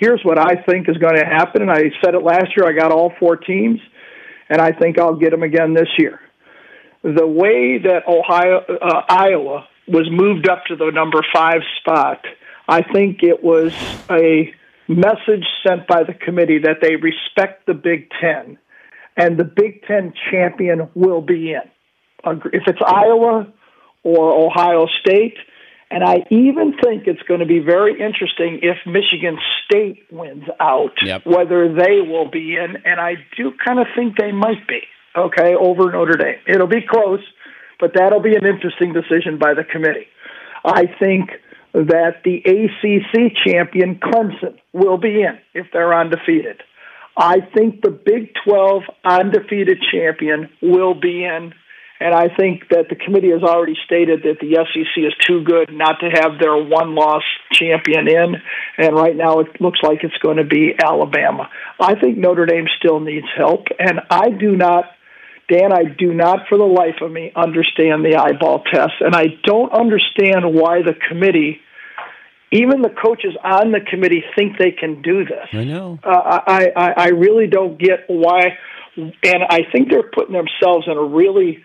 here's what I think is going to happen, and I said it last year. I got all 4 teams, and I think I'll get them again this year. The way that Iowa was moved up to the number 5 spot, I think it was a message sent by the committee that they respect the Big Ten, and the Big Ten champion will be in. If it's Iowa or Ohio State, and I even think it's going to be very interesting if Michigan State wins out, whether they will be in, and I do kind of think they might be, over Notre Dame. It'll be close, but that'll be an interesting decision by the committee. I think that the ACC champion, Clemson, will be in if they're undefeated. I think the Big 12 undefeated champion will be in. And I think that the committee has already stated that the SEC is too good not to have their one-loss champion in. And right now it looks like it's going to be Alabama. I think Notre Dame still needs help. And I do not for the life of me understand the eyeball test. And I don't understand why the committee, even the coaches on the committee, think they can do this. I know. I really don't get why. And I think they're putting themselves in a really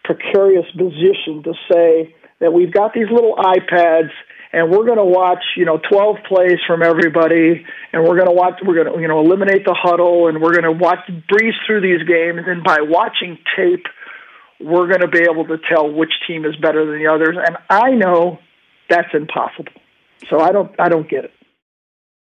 precarious position to say that we've got these little iPads and we're going to watch, 12 plays from everybody, and we're going to eliminate the huddle, and we're going to breeze through these games, and by watching tape, we're going to be able to tell which team is better than the others. And I know that's impossible. So I don't get it.